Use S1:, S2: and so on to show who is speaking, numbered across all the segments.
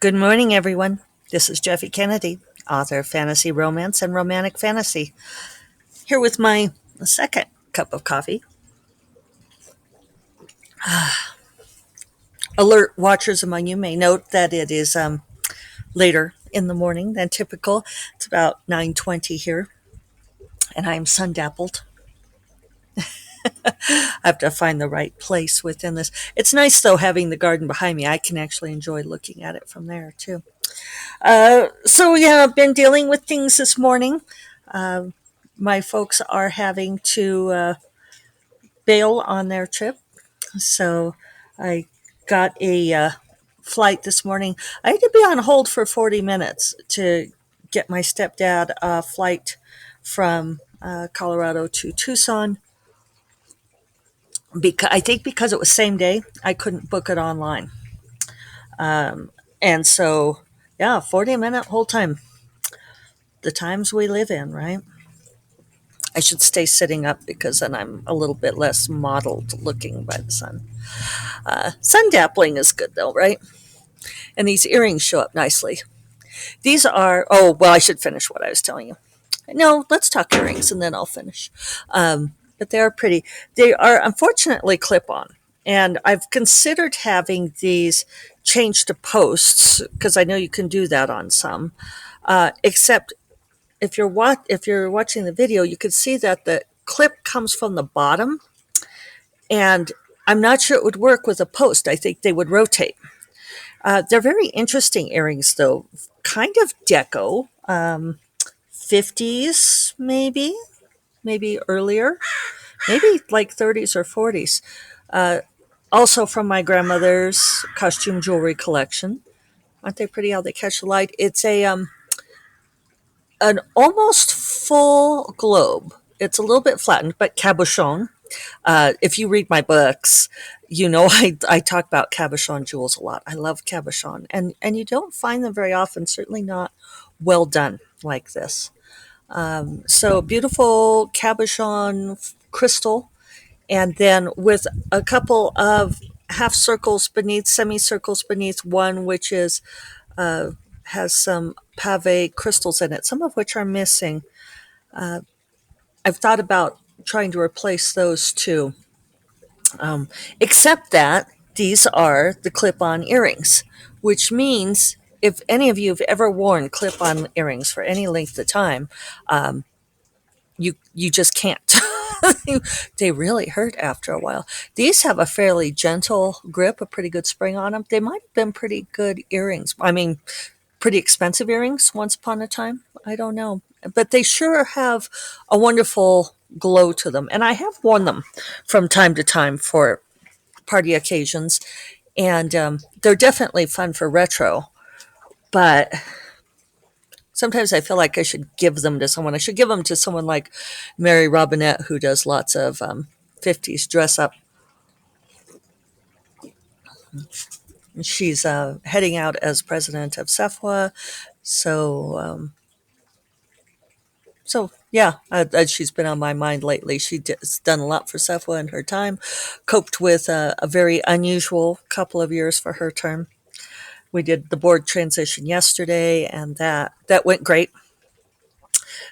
S1: Good morning, everyone. This is Jeffekennedy, author of fantasy romance and romantic fantasy, here with my second cup of coffee. Alert watchers among you may note that it is later in the morning than typical. It's about 9:20 here, and I'm sun dappled. I have to find the right place within this. It's nice though having the garden behind me. I can actually enjoy looking at it from there too. So yeah, I've been dealing with things this morning. Uh, my folks are having to bail on their trip, so I got a flight this morning. I had to be on hold for 40 minutes to get my stepdad a flight from Colorado to Tucson. Because I think because it was same day, I couldn't book it online, and so yeah, 40-minute whole time. The times we live in, right? I should stay sitting up because then I'm a little bit less mottled looking by the sun. Sun dappling is good though, right? And these earrings show up nicely. These are, oh, well, I should finish what I was telling you. No, let's talk earrings and then I'll finish. But they are pretty. They are unfortunately clip on. And I've considered having these changed to posts because I know you can do that on some. Except if you're watching the video, you can see that the clip comes from the bottom, and I'm not sure it would work with a post. I think they would rotate. They're very interesting earrings, though. Kind of deco, 50s maybe earlier, maybe like 30s or 40s. Also from my grandmother's costume jewelry collection. Aren't they pretty how they catch the light? It's a an almost full globe. It's a little bit flattened, but cabochon. If you read my books, you know I talk about cabochon jewels a lot. I love cabochon, and you don't find them very often. Certainly not well done like this. So beautiful cabochon crystal, and then with a couple of half circles beneath, semicircles beneath one, which is uh, has some pave crystals in it, some of which are missing. I've thought about trying to replace those too, except that these are the clip on earrings, which means if any of you have ever worn clip on earrings for any length of time, you just can't. They really hurt after a while. These have a fairly gentle grip, a pretty good spring on them. They might have been pretty good earrings. I mean, pretty expensive earrings once upon a time. I don't know. But they sure have a wonderful glow to them. And I have worn them from time to time for party occasions. And they're definitely fun for retro. But sometimes I feel like I should give them to someone. I should give them to someone like Mary Robinette, who does lots of 50s dress up. She's heading out as president of SEFWA. So yeah, she's been on my mind lately. She's done a lot for SEFWA in her time, coped with a very unusual couple of years for her term. We did the board transition yesterday, and that went great.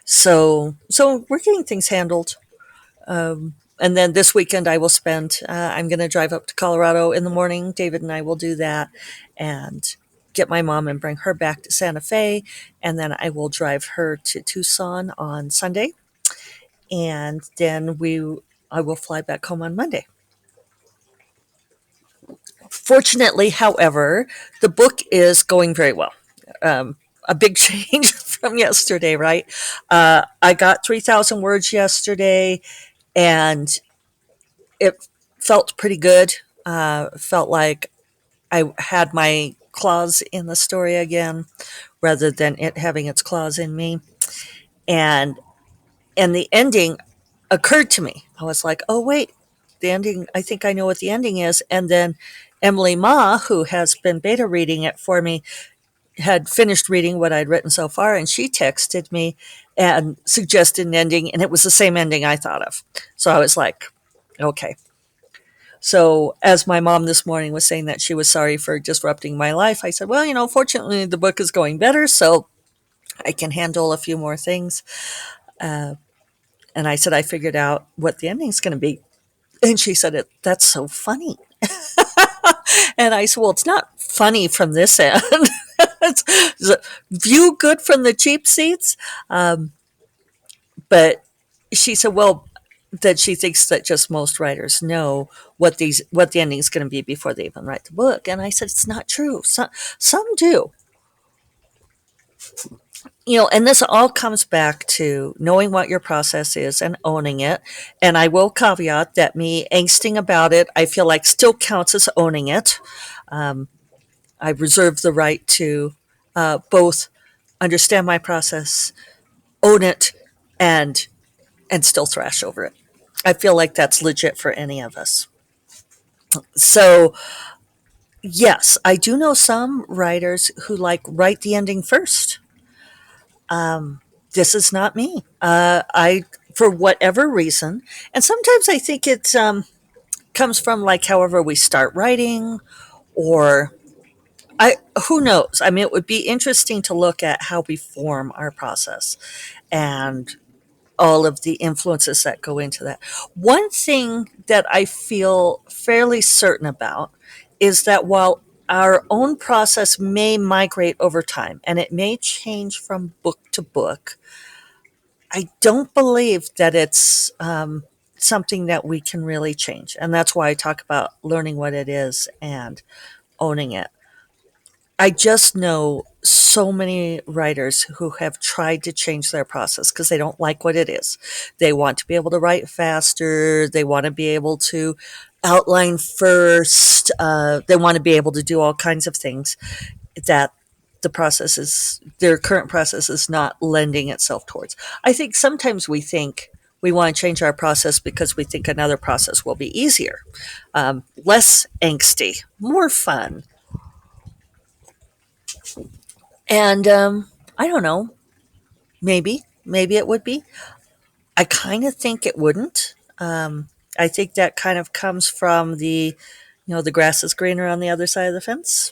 S1: So we're getting things handled. And then this weekend I will spend. I'm going to drive up to Colorado in the morning. David and I will do that, and get my mom and bring her back to Santa Fe, and then I will drive her to Tucson on Sunday, and then I will fly back home on Monday. Fortunately, however, the book is going very well. A big change from yesterday, right? I got 3,000 words yesterday, and it felt pretty good. Felt like I had my claws in the story again, rather than it having its claws in me. And the ending occurred to me. I was like, oh, wait, the ending, I think I know what the ending is. And then Emily Ma, who has been beta reading it for me, had finished reading what I'd written so far, and she texted me and suggested an ending, and it was the same ending I thought of. So I was like, okay. So, as my mom this morning was saying that she was sorry for disrupting my life, I said, well, fortunately the book is going better, so I can handle a few more things. Uh, and I said, I figured out what the ending's going to be. And she said, that's so funny. And I said, well, it's not funny from this end. It's view good from the cheap seats. But she said, well, that she thinks that just most writers know what the ending is going to be before they even write the book. And I said, it's not true. Some do. And this all comes back to knowing what your process is and owning it. And I will caveat that me angsting about it, I feel like still counts as owning it. I reserve the right to both understand my process, own it, and still thrash over it. I feel like that's legit for any of us. So, yes, I do know some writers who write the ending first. This is not me. I, for whatever reason, and sometimes I think it comes from however we start writing, or who knows? I mean, it would be interesting to look at how we form our process and all of the influences that go into that. One thing that I feel fairly certain about is that while our own process may migrate over time and it may change from book to book, I don't believe that it's something that we can really change. And that's why I talk about learning what it is and owning it. I just know so many writers who have tried to change their process because they don't like what it is. They want to be able to write faster. They want to be able to outline first. They want to be able to do all kinds of things that their current process is not lending itself towards. I think sometimes we think we want to change our process because we think another process will be easier, less angsty, more fun. And I don't know, maybe it would be. I kind of think it wouldn't. I think that kind of comes from the grass is greener on the other side of the fence.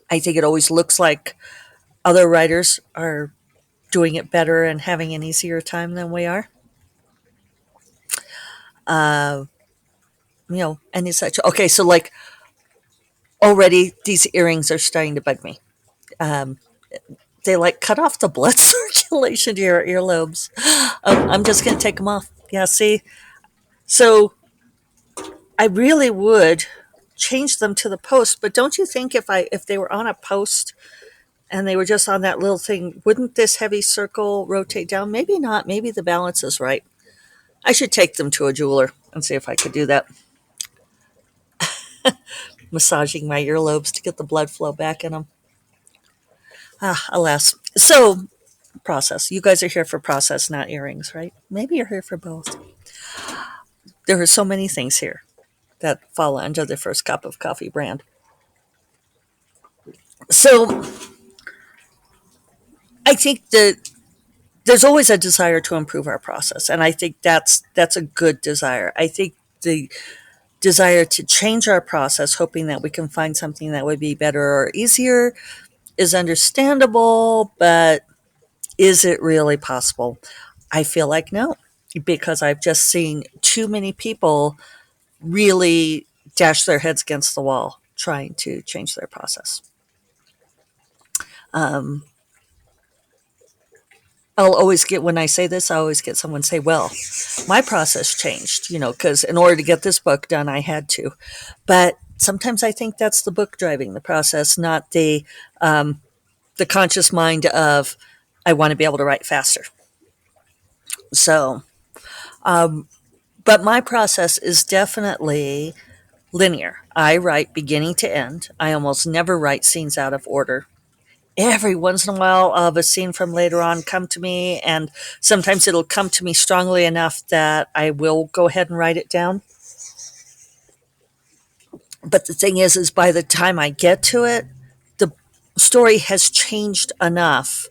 S1: I think it always looks like other writers are doing it better and having an easier time than we are. Uh, and it's such. Okay, so already these earrings are starting to bug me. Um, they cut off the blood circulation to your earlobes. I'm just going to take them off. Yeah, see? So I really would change them to the post, but don't you think if they were on a post and they were just on that little thing, wouldn't this heavy circle rotate down? Maybe not. Maybe the balance is right. I should take them to a jeweler and see if I could do that. Massaging my earlobes to get the blood flow back in them. Alas. So, process. You guys are here for process, not earrings, right? Maybe you're here for both. There are so many things here that fall under the First Cup of Coffee brand. So, I think that there's always a desire to improve our process, and I think that's a good desire. I think the desire to change our process, hoping that we can find something that would be better or easier, is understandable, but is it really possible? I feel like no, because I've just seen too many people really dash their heads against the wall trying to change their process. Um, I'll always get, when I say this, I always get someone say, well, my process changed, because in order to get this book done, I had to. But sometimes I think that's the book driving the process, not the conscious mind of, I want to be able to write faster. So, but my process is definitely linear. I write beginning to end. I almost never write scenes out of order. Every once in a while, I'll have a scene from later on come to me, and sometimes it'll come to me strongly enough that I will go ahead and write it down. But the thing is by the time I get to it, the story has changed enough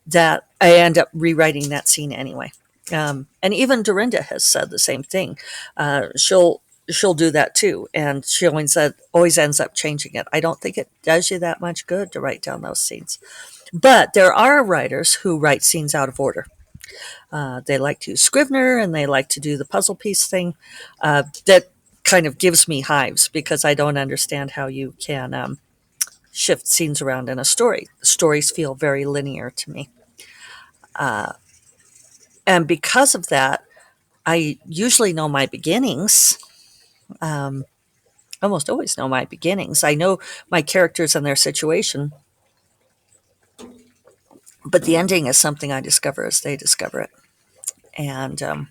S1: that I end up rewriting that scene anyway. And even Dorinda has said the same thing. She'll she'll do that too, and she always ends up changing it. I don't think it does you that much good to write down those scenes. But there are writers who write scenes out of order. They like to use Scrivener, and they like to do the puzzle piece thing. That kind of gives me hives because I don't understand how you can shift scenes around in a story. Stories feel very linear to me. And because of that, I usually know my beginnings. Um, Almost always know my beginnings. I know my characters and their situation, but the ending is something I discover as they discover it. And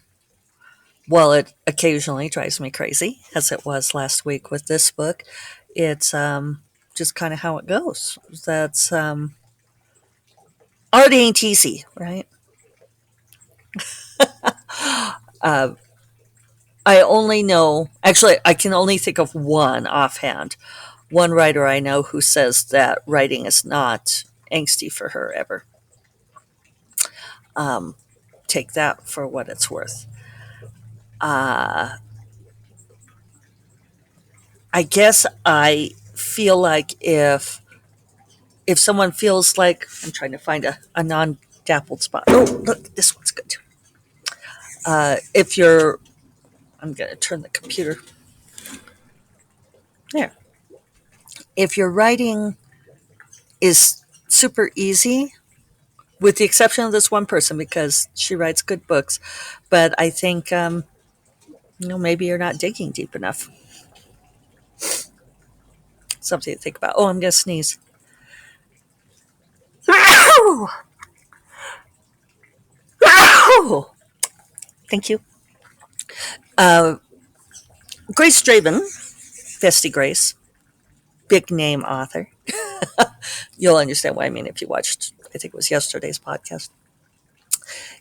S1: while it occasionally drives me crazy, as it was last week with this book, it's just kind of how it goes. That's art ain't easy, right? Uh, I only know, actually, I can only think of one offhand. One writer I know who says that writing is not angsty for her ever. Um, Take that for what it's worth. Uh, I guess I feel like if someone feels like I'm trying to find a non dappled spot. Oh, look, this one's good. If you're, I'm going to turn the computer there. If your writing is super easy, with the exception of this one person because she writes good books, but I think maybe you're not digging deep enough. Something to think about. Oh, I'm going to sneeze. Thank you. Uh, Grace Draven, Bestie Grace, big name author. You'll understand what I mean if you watched, I think it was yesterday's podcast.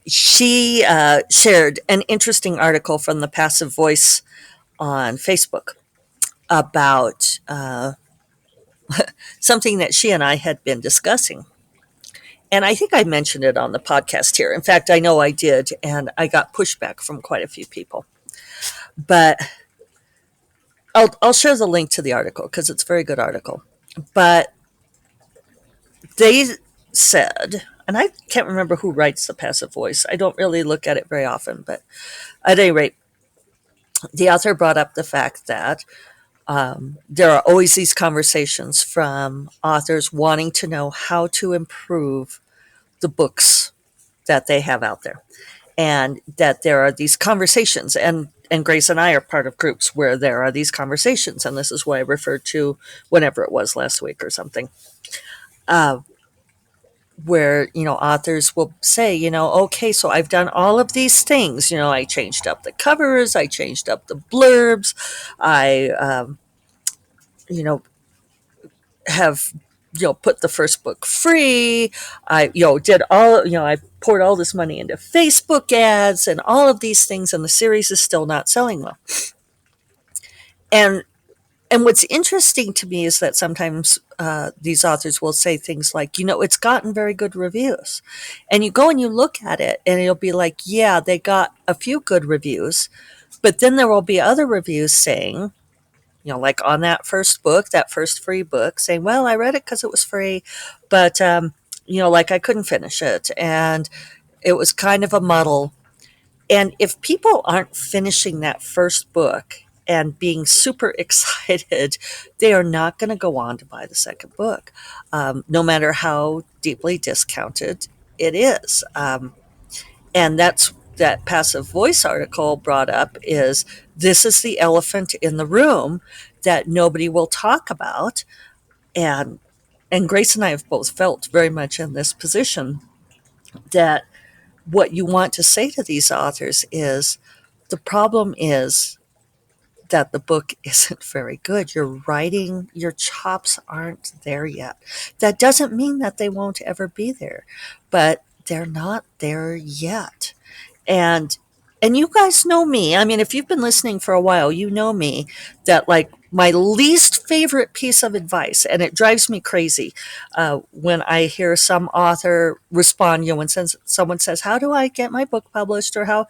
S1: She shared an interesting article from the Passive Voice on Facebook about something that she and I had been discussing. And I think I mentioned it on the podcast here. In fact, I know I did, and I got pushback from quite a few people. But I'll share the link to the article because it's a very good article. But they said, and I can't remember who writes the Passive Voice. I don't really look at it very often, but at any rate, the author brought up the fact that there are always these conversations from authors wanting to know how to improve the books that they have out there. And that there are these conversations, and Grace and I are part of groups where there are these conversations, and this is what I referred to whenever it was last week or something. Where authors will say, okay, so I've done all of these things. I changed up the covers, I changed up the blurbs, I have put the first book free. I did all I poured all this money into Facebook ads and all of these things, and the series is still not selling well. And what's interesting to me is that sometimes these authors will say things like, it's gotten very good reviews. And you go and you look at it, and it'll be like, yeah, they got a few good reviews. But then there will be other reviews saying, like on that first book, that first free book, saying, well, I read it because it was free. But, like I couldn't finish it. And it was kind of a muddle. And if people aren't finishing that first book and being super excited, they are not going to go on to buy the second book, no matter how deeply discounted it is. And that's that Passive Voice article brought up is this is the elephant in the room that nobody will talk about. And Grace and I have both felt very much in this position that what you want to say to these authors is the problem is that the book isn't very good. Your writing, your chops aren't there yet. That doesn't mean that they won't ever be there, but they're not there yet. And you guys know me. I mean, if you've been listening for a while, you know me that like my least favorite piece of advice, and it drives me crazy when I hear some author respond, when someone says, how do I get my book published, or how,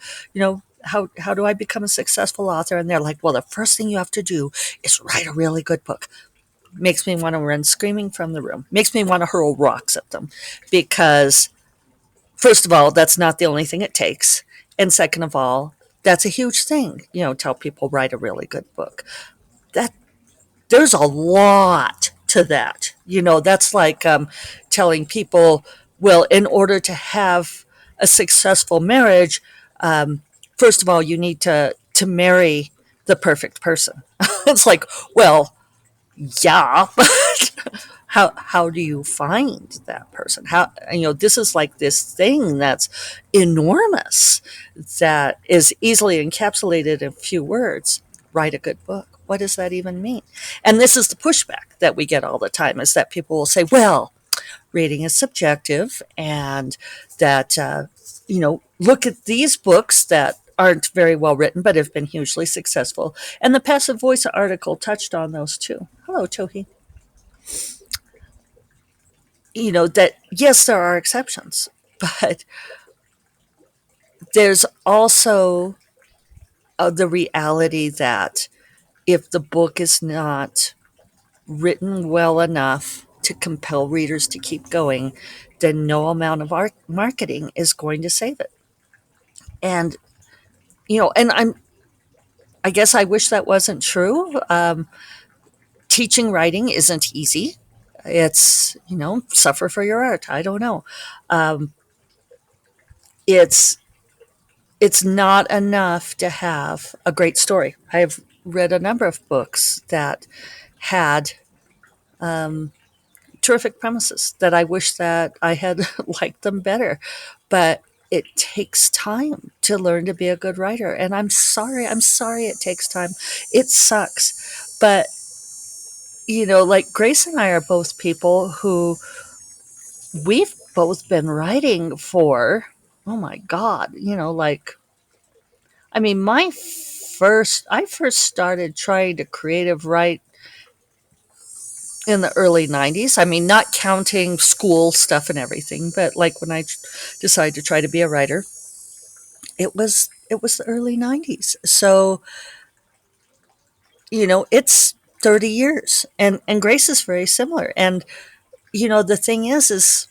S1: how do I become a successful author? And they're like, well, the first thing you have to do is write a really good book. Makes me want to run screaming from the room. Makes me want to hurl rocks at them because, first of all, that's not the only thing it takes. And second of all, that's a huge thing. Tell people write a really good book. That there's a lot to that. That's like telling people, well, in order to have a successful marriage, first of all, you need to marry the perfect person. It's like, well, yeah, but how do you find that person? This is like this thing that's enormous, that is easily encapsulated in a few words. Write a good book. What does that even mean? And this is the pushback that we get all the time, is that people will say, well, reading is subjective, and that look at these books that aren't very well written but have been hugely successful. And the Passive Voice article touched on those too. Hello, Tohi. That yes, there are exceptions, but there's also the reality that if the book is not written well enough to compel readers to keep going, then no amount of marketing is going to save it. And and I guess I wish that wasn't true. Teaching writing isn't easy. It's suffer for your art. I don't know. Um, it's it's not enough to have a great story. I've read a number of books that had terrific premises that I wish that I had liked them better, but it takes time to learn to be a good writer. And I'm sorry. I'm sorry it takes time. It sucks. But like Grace and I are both people who we've both been writing for, oh my God, like, I mean, I first started trying to creative write in the early 90s. I mean, not counting school stuff and everything, but like when I decided to try to be a writer, it was the early 90s. So, it's 30 years, and Grace is very similar. And the thing is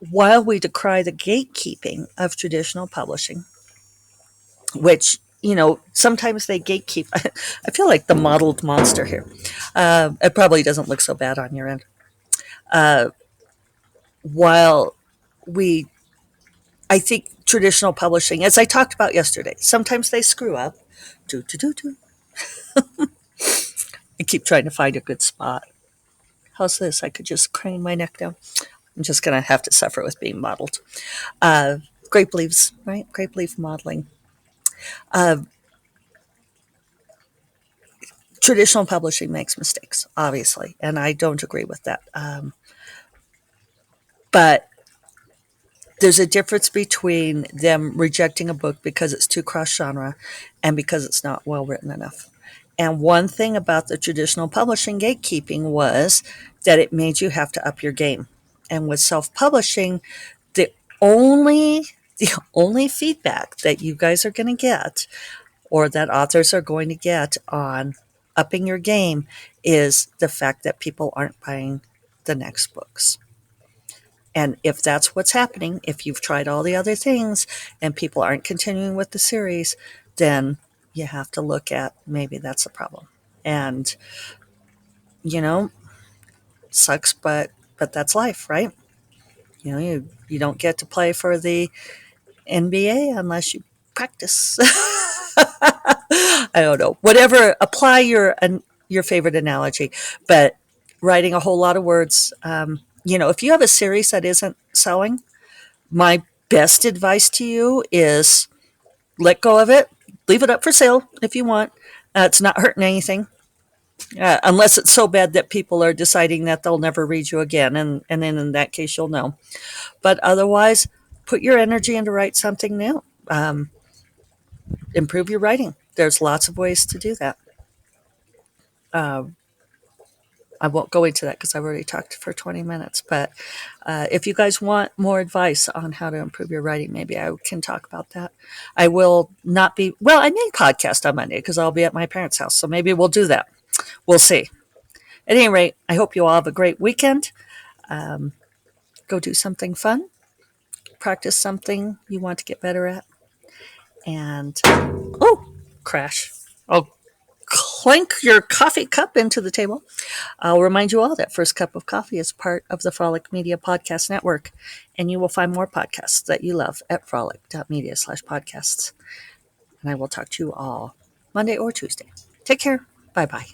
S1: while we decry the gatekeeping of traditional publishing, which sometimes they gatekeep. I feel like the mottled monster here. It probably doesn't look so bad on your end. Uh, while we, I think traditional publishing, as I talked about yesterday, sometimes they screw up. Do do do do. I keep trying to find a good spot. How's this? I could just crane my neck down. I'm just gonna have to suffer with being modeled. Uh, Grape leaves, right? Grape leaf modeling. Uh, Traditional publishing makes mistakes, obviously, and I don't agree with that. But there's a difference between them rejecting a book because it's too cross genre and because it's not well written enough. And one thing about the traditional publishing gatekeeping was that it made you have to up your game. And with self-publishing, the only the only feedback that you guys are going to get, or that authors are going to get on upping your game, is the fact that people aren't buying the next books. And if that's what's happening, if you've tried all the other things and people aren't continuing with the series, then you have to look at, maybe that's a problem. And you know, sucks, but that's life, right? You don't get to play for the NBA unless you practice. I don't know. Whatever, apply your favorite analogy, but writing a whole lot of words. If you have a series that isn't selling, my best advice to you is let go of it. Leave it up for sale if you want. It's not hurting anything, unless it's so bad that people are deciding that they'll never read you again, and then in that case you'll know. But otherwise, put your energy into write something new. Improve your writing. There's lots of ways to do that. Uh, I won't go into that because I've already talked for 20 minutes. But if you guys want more advice on how to improve your writing, maybe I can talk about that. I will not be, well, I may podcast on Monday because I'll be at my parents' house. So maybe we'll do that. We'll see. At any rate, I hope you all have a great weekend. Go do something fun. Practice something you want to get better at. And, oh, crash. I'll clink your coffee cup into the table. I'll remind you all that First Cup of Coffee is part of the Frolic Media Podcast Network, and you will find more podcasts that you love at frolic.media/podcasts. And I will talk to you all Monday or Tuesday. Take care. Bye-bye.